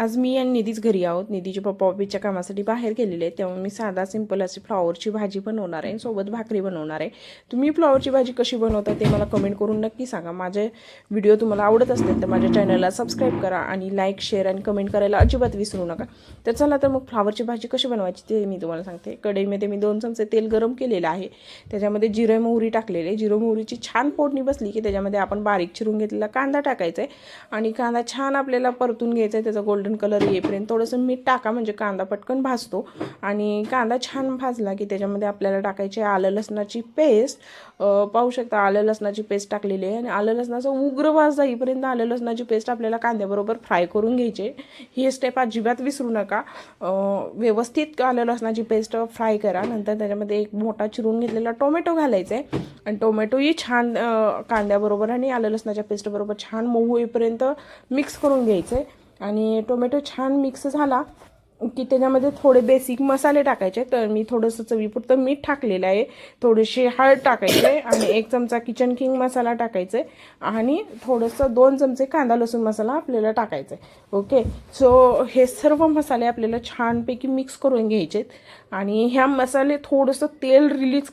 आज मी आणि निधीच घरी आहोत. निधीचे पप्पा ऑफिसच्या कामासाठी बाहेर गेलेले आहेत, तेव्हा मी साधा सिंपल अशी फ्लॉवरची भाजी बनवणार आहे, सोबत भाकरी बनवणार आहे. तुम्ही फ्लॉवरची भाजी कशी बनवता ते मला कमेंट करून नक्की सांगा. माझे व्हिडिओ तुम्हाला आवडत असतील तर माझ्या चॅनलला सबस्क्राईब करा आणि लाईक, शेअर आणि कमेंट करायला अजिबात विसरू नका. तर चला तर मग फ्लॉवरची भाजी कशी बनवायची ते मी तुम्हाला सांगते. कढईमध्ये मी 2 चमचे तेल गरम केलेलं आहे. त्याच्यामध्ये जिरे मोहरी टाकलेले. जिरे मोहरीची छान फोडणी बसली की त्याच्यामध्ये आपण बारीक चिरून घेतलेला कांदा टाकायचा आहे आणि कांदा छान आपल्याला परतून घ्यायचा आहे. त्याचा गोल्डन कलर येईपर्यंत थोडंसं मीठ टाका, म्हणजे कांदा पटकन भाजतो. आणि कांदा छान भाजला की त्याच्यामध्ये आपल्याला टाकायची आलं लसणाची पेस्ट. पाहू शकता आलं लसणाची पेस्ट टाकलेली आहे आणि आलं लसणाचा उग्र वास जाईपर्यंत आलं लसणाची पेस्ट आपल्याला कांद्याबरोबर फ्राय करून घ्यायची. ही स्टेप अजिबात विसरू नका. व्यवस्थित आलं लसणाची पेस्ट फ्राय करा. नंतर त्याच्यामध्ये एक मोठा चिरून घेतलेला टोमॅटो घालायचा आहे आणि टोमॅटोही छान कांद्याबरोबर आणि आलं लसणाच्या पेस्टबरोबर छान मऊ होईपर्यंत मिक्स करून घ्यायचं आहे. आणि टोमॅटो छान मिक्स झाला की त्याच्यामध्ये थोडे बेसिक मसाले टाकायचे. तर मी थोडंसं चवीपुरतं मीठ टाकलेलं आहे, थोडीशी हळद टाकायची आहे आणि 1 चमचा किचन किंग मसाला टाकायचा आहे आणि थोडंसं 2 चमचे कांदा लसूण मसाला आपल्याला टाकायचा आहे. ओके, सो हे सर्व मसाले आपल्याला छानपैकी मिक्स करून घ्यायचे आणि ह्या मसाले थोडंसं तेल रिलीज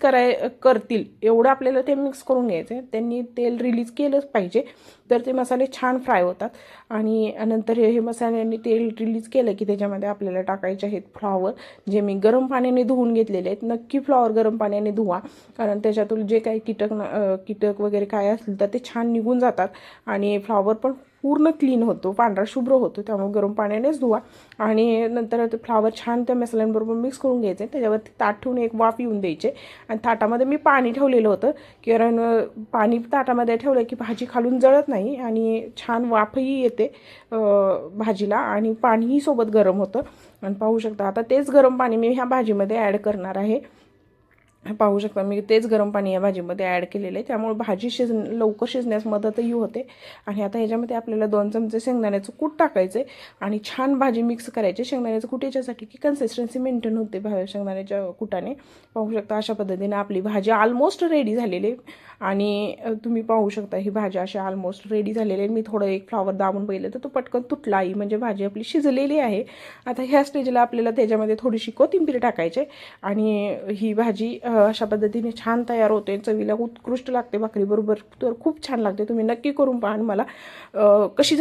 करतील एवढं आपल्याला ते मिक्स करून घ्यायचं आहे. त्यांनी तेल रिलीज केलंच पाहिजे तर ते मसाले छान फ्राय होतात. आणि नंतर हे मसाल्यांनी तेल रिलीज केलं की त्याच्यामध्ये आपल्याला टाकायचे आहेत फ्लॉवर, जे मी गरम पाण्याने धुवून घेतलेले आहेत. नक्की फ्लॉवर गरम पाण्याने धुवा, कारण त्याच्यातून जे काही कीटक वगैरे काय असतील तर ते छान निघून जातात आणि फ्लॉवर पण पूर्ण क्लीन होतो, पांढरा शुभ्र होतो. त्यामुळे गरम पाण्यानेच धुवा. आणि नंतर ते फ्लॉवर छान त्या मसाल्यांबरोबर मिक्स करून घ्यायचे. त्याच्यावरती ताट ठेवून एक वाफ येऊन द्यायचे आणि ताटामध्ये मी पाणी ठेवलेलं होतं, कारण पाणी ताटामध्ये ठेवलं की भाजी खालून जळत नाही आणि छान वाफही येते भाजीला आणि पाणीही सोबत गरम होतं. आणि पाहू शकता आता तेच गरम पाणी मी ह्या भाजीमध्ये ॲड करणार आहे. पाहू शकता मी तेच गरम पाणी या भाजीमध्ये ॲड केलेलं आहे, त्यामुळे भाजी लवकर शिजण्यास मदतही होते. आणि आता ह्याच्यामध्ये आपल्याला 2 चमचे शेंगदाण्याचं कूट टाकायचं आहे आणि छान भाजी मिक्स करायची. शेंगदाण्याचं कूट याच्यासाठी की कन्सिस्टन्सी मेंटेन होते शेंगदाण्याच्या कुटाने. पाहू शकता अशा पद्धतीने आपली भाजी ऑलमोस्ट रेडी झालेली आहे. आणि तुम्ही पाहू शकता ही भाजी अशी ऑलमोस्ट रेडी झालेली आहे. मी थोडं एक फ्लॉवर दाबून बघितलं तर तो पटकन तुटला आहे, म्हणजे भाजी आपली शिजलेली आहे. आता ह्या स्टेजला आपल्याला त्याच्यामध्ये थोडीशी कोथिंबीर टाकायची आणि ही भाजी अशा पद्धतीने छान तयार होते. चवीला उत्कृष्ट लागते भाकरीबरोबर, तर खूप छान लागते. तुम्ही नक्की करून पहा आणि मला कशी